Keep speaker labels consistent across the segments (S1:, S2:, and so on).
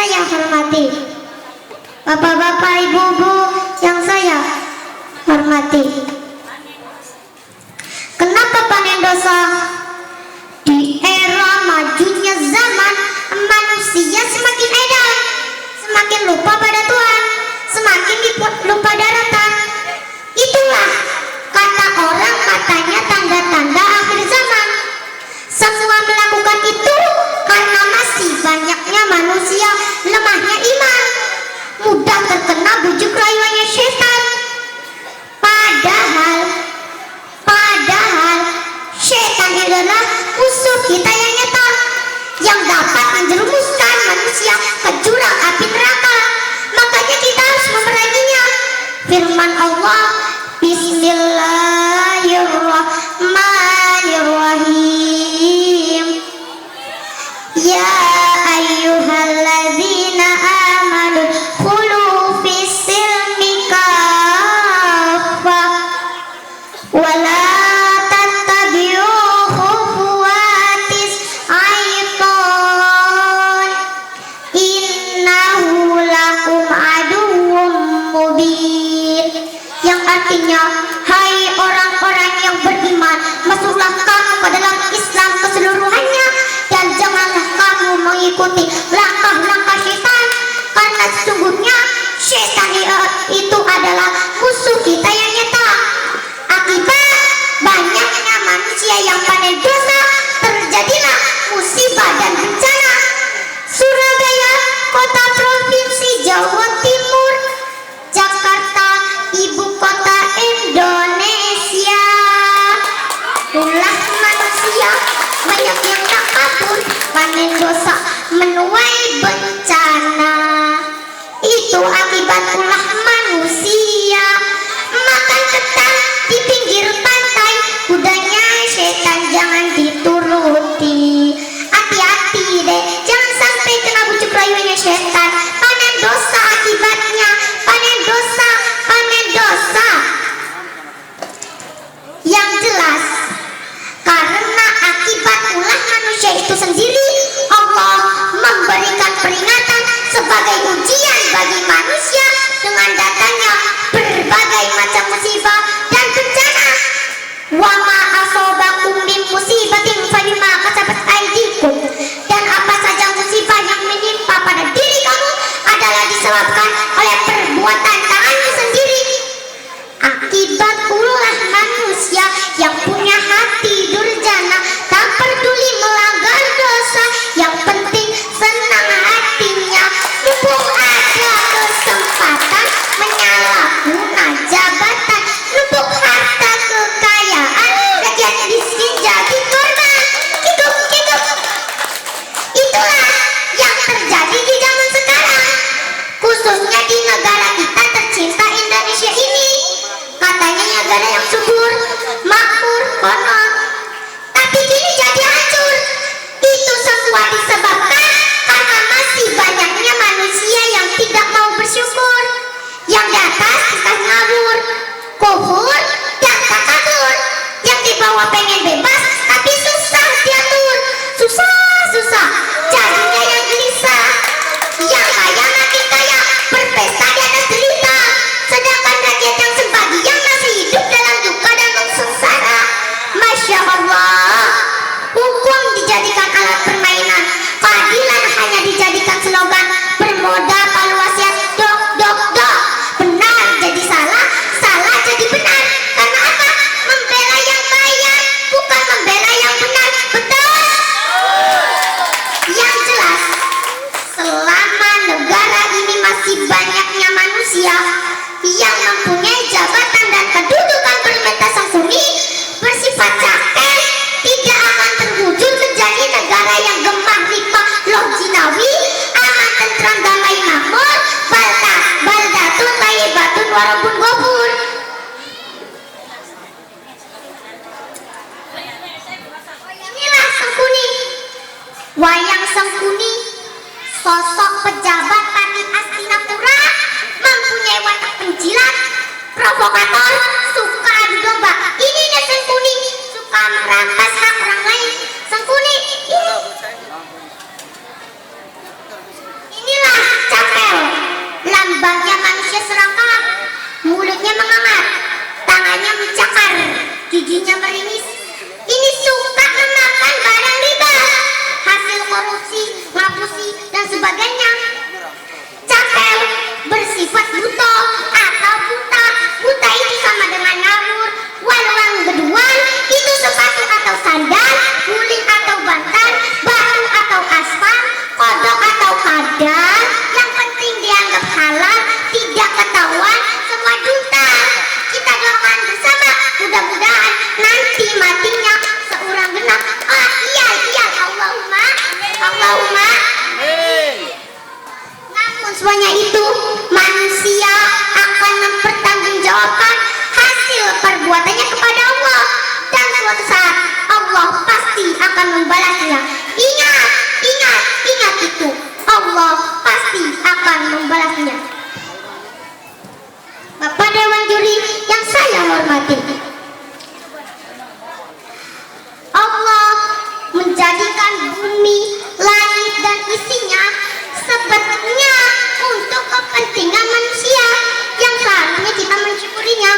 S1: saya hormati, bapak-bapak, ibu-ibu yang saya hormati, kenapa panen dosa? Di era majunya zaman, manusia semakin edan, semakin lupa pada Tuhan, semakin lupa daratan. Itulah kata orang, katanya tanda-tanda akhir zaman. Semua melakukan itu karena masih banyaknya manusia lemahnya iman, mudah terkena bujuk rayuannya setan. Padahal setan adalah musuh kita yang nyata, yang dapat menjerumuskan manusia ke jurang api neraka. Makanya kita harus memeranginya. Firman Allah, Bismillahirrahmanirrahim. Ya ayyuhalladzina amanu khulu fis-silmi kaffah wa la tattabi'u khutuwatis syaitan innahu lakum aduwwum mubin. Yang artinya, hai orang-orang yang beriman, masuklah kamu ke dalam Islam keseluruhannya dan janganlah kamu mengikuti langkah-langkah syaitan, karena sesungguhnya syaitan itu adalah musuh kita yang nyata. Akibat banyaknya manusia yang panen dosa, terjadilah musibah dan bencana. Surabaya, kota provinsi Jawa Timur, Jakarta, ibu kota Indonesia. Ulah manusia banyak yang tak kabur, panen dosa menuai bencana. Itu akibat ulah manusia makan ketan di pinggir pantai, kudanya setan jangan dituruti. Hati-hati deh, jangan sampai kena bujuk rayuannya setan. Panen dosa akibatnya, panen dosa. Yang jelas, karena akibat ulah manusia itu sendiri, Allah memberikan peringatan sebagai ujian bagi manusia dengan datangnya berbagai macam musibah dan bencana. Wa ma asobakum min musibatin fabima kasabat aydikum. Dan apa saja musibah yang menimpa pada diri kamu adalah disebabkan oleh perbuatan tanganmu sendiri. Akibat ulah manusia yang punya hati durjana, tak peduli melanggar dosa, yang penting senang hatinya. Mumpung ada kesempatan menyalahguna jabatan, numpuk harta kekayaan, rakyat miskin jadi korban. Hidup. Itulah yang terjadi di zaman sekarang, khususnya di negara kita tercinta Indonesia ini. Katanya negara yang subur, makmur, konon, tapi kini jadi hancur. Itu semua disebabkan karena masih banyaknya manusia yang tidak mau bersyukur, yang di atas kita ngawur, kufur, dan takabur, yang di bawah pengen bebas tapi susah diatur, susah, jadinya yang gelisah, yang kaya makin kaya, berpesta di atas derita, sedangkan rakyat yang sebagian masih hidup dalam duka dan sengsara. Masya Allah, hukum dijadikan alat permainan, keadilan hanya dijadikan slogan bermodal valuasi dok. Benar jadi salah, salah jadi benar. Karena apa? Membela yang kaya, bukan membela yang benar. Betul? Yang jelas, selama negara ini masih banyaknya manusia yang mempunyai jabatan dan kedudukan bermata sempurni, bersifat cakep, tidak akan terwujud menjadi negara yang gemah lipah loh jinawi, aman tentram damai makmur, baldatun thayyibatun warabun ghafur. Inilah Sengkuni, wayang Sengkuni, sosok pejabat Pati Astinapura, mempunyai watak penjilat, provokator, suka adu domba. Ini dia Sengkuni, suka merampas hak orang lain. Sengkuni, inilah Bibirnya mengangat, tangannya mencakar, giginya meringis. Ini suka memakan barang riba, hasil korupsi, ngapusi, dan sebagainya. Cakil bersifat buta atau buta. Buta itu sama dengan ngawur. Waluang beduan itu sepatu atau sandal, guling atau bantal, batu atau aspal, kodok atau kadal. Yang penting dianggap halal, tidak ketahuan, semua dusta. Kita doakan bersama, mudah-mudahan nanti matinya seorang genap. Ah iya, Allahumma, Allahumma. Namun semuanya itu manusia akan mempertanggungjawabkan hasil perbuatannya kepada Allah, dan suatu saat Allah pasti akan membalasnya. Ingat, ingat, ingat itu. Allah pasti akan membalasnya. Bapak Dewan Juri yang saya hormati, Allah menjadikan bumi, langit, dan isinya sebetulnya untuk kepentingan manusia yang seharusnya kita mensyukurinya.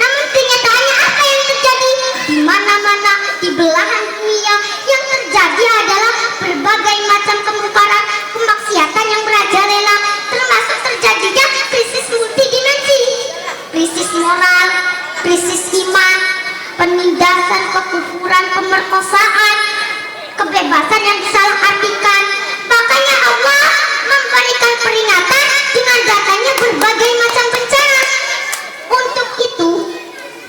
S1: Namun kenyataannya apa yang terjadi? Di mana-mana di belahan dunia yang terjadi adalah berbagai macam kemungkaran, kemaksiatan yang merajalela, termasuk terjadinya krisis multidimensi, krisis moral, krisis iman, penindasan, kekufuran, pemerkosaan, kebebasan yang disalahartikan. Makanya Allah memberikan peringatan dengan datangnya berbagai macam bencana. Untuk itu,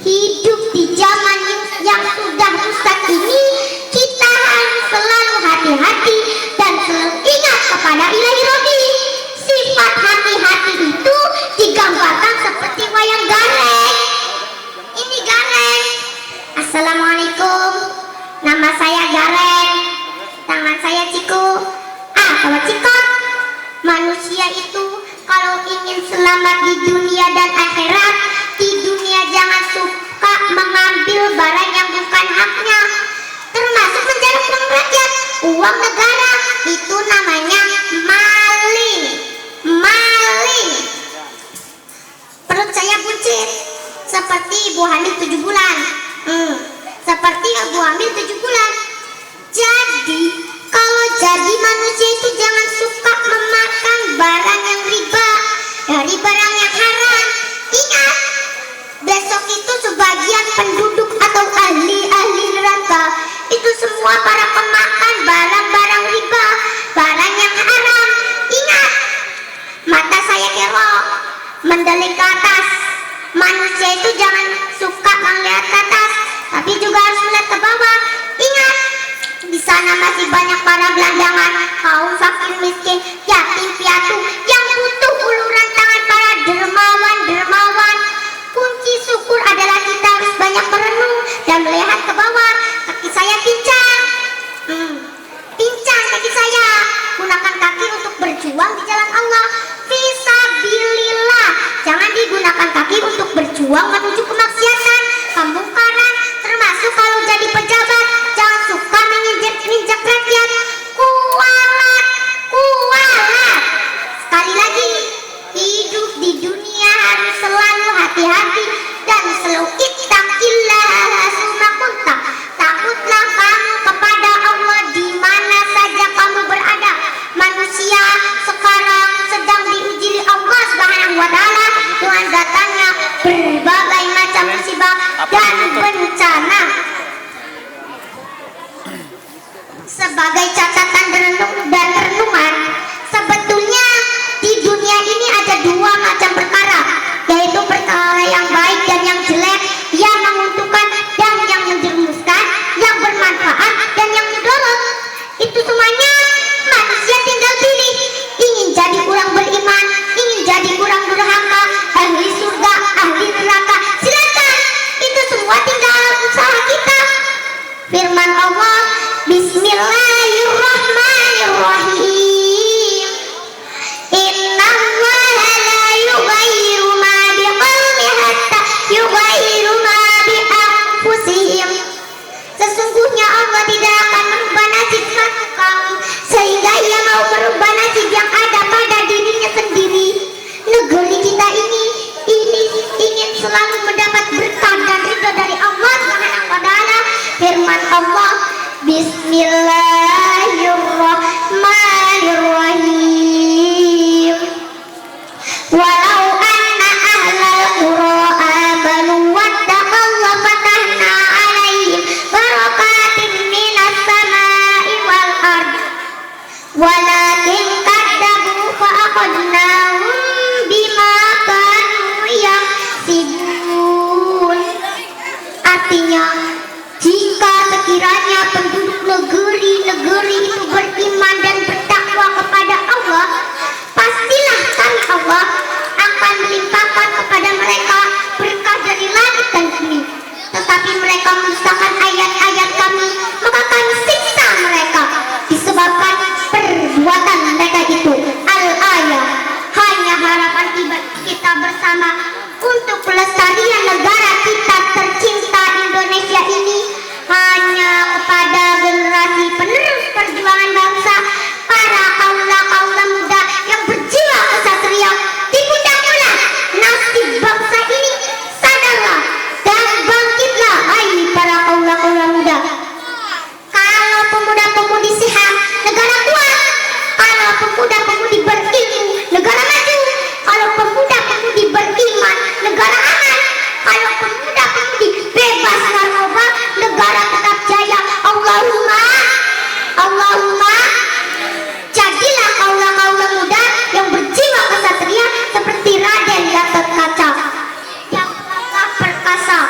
S1: hidup di zaman yang sudah rusak ini, kita harus selalu hati-hati dan selalu ingat kepada Ilahi Rabbi. Sifat hati-hati itu digambarkan seperti wayang gareng. Ini gareng. Assalamualaikum, nama saya Gareng, tangan saya Ciku. Kalau Cikot, manusia itu kalau ingin selamat di dunia dan akhirat, di dunia jangan suka mengambil barang yang bukan haknya, termasuk menjarah uang rakyat, uang negara. Itu namanya maling. Maling. Perut saya buncit seperti ibu hamil 7 bulan. Seperti ibu hamil 7 bulan. Jadi kalau jadi manusia itu jangan suka memakan barang yang riba, dari barang yang haram. Ingat, besok itu sebagian penduduk atau ahli-ahli neraka itu semua para pemakan barang-barang riba, barang yang haram. Ingat, mata saya kerok, mendelik ke atas. Manusia itu jangan suka melihat ke atas, tapi juga harus melihat ke bawah. Ingat, di sana masih banyak para gelandangan, kaum fakir miskin, yatim piatu yang butuh uluran tangan para dermawan. Kunci syukur adalah kita harus banyak merenung dan melihat ke bawah. Kaki saya pincang, pincang kaki saya. Gunakan kaki untuk berjuang di jalan Allah. Fisabilillah. Jangan digunakan kaki untuk berjuang menuju kemaksiatan, kemungkaran, termasuk kalau jadi pejabat. Jangan suka menginjak rakyat. Kualat Allah. Bismillahirrahmanirrahim. Walau anna ahlal qura amanu wattaqaw la fatahna 'alaihim barakatin minas samai wal ard. Walakin kadzabu fa akhadnahum bima kanu yaksibun. Artinya, jika sekiranya penduduk negeri-negeri itu beriman dan bertakwa kepada Allah, pastilah kami Allah akan melimpahkan kepada mereka berkah dari langit dan bumi. Tetapi mereka mendustakan ayat-ayat kami, maka kami siksa mereka disebabkan perbuatan mereka itu. Al-Ayah. Hanya harapan kita bersama untuk pelestarian negara kita tercinta Indonesia ini hanya kepada generasi penerus perjuangan bangsa, para kaula-kaula muda yang berjiwa kesatria. Dipundanglah nasib bangsa ini, sadarlah dan bangkitlah, hai para kaula-kaula muda. Kalau pemuda-pemudi sehat, negara kuat. Kalau pemuda-pemudi berilmu, negara maju. Kalau pemuda-pemudi beriman, negara aman. Kalau pemuda-pemudi bebas narkoba, negara tetap jaya. Allahumma jadilah kaula-kaula muda yang berjiwa kesatria seperti Raden Gatot Kaca, yang gagah perkasa,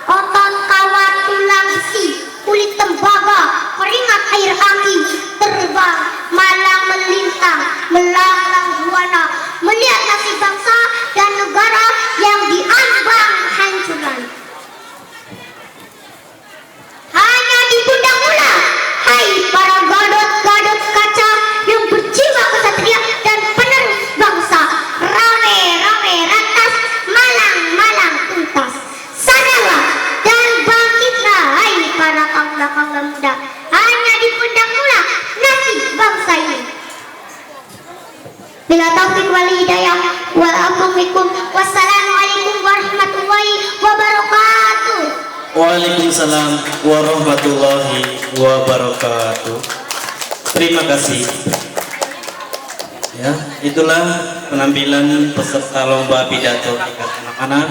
S1: otot kawat tulang besi, kulit tembaga, keringat air aki, terbang malang melintang, melanglang buana, melihat nasib bangsa dan negara yang diambang hancuran. Hanya di pundak mula, hai para Gatot Kaca yang berjiwa kesatria dan penerus bangsa, rame-rame rantas, malang-malang tuntas. Sadarlah dan bangkitlah, hai para kaula-kaula muda. Hanya di pundak mula nasib bangsa ini. Bila taufik wal hidayah wa'alaikum wassalamualaikum warahmatullahi wabarakatuh.
S2: Waalaikumsalam warahmatullahi wabarakatuh. Terima kasih. Ya, itulah penampilan peserta lomba pidato tingkat anak-anak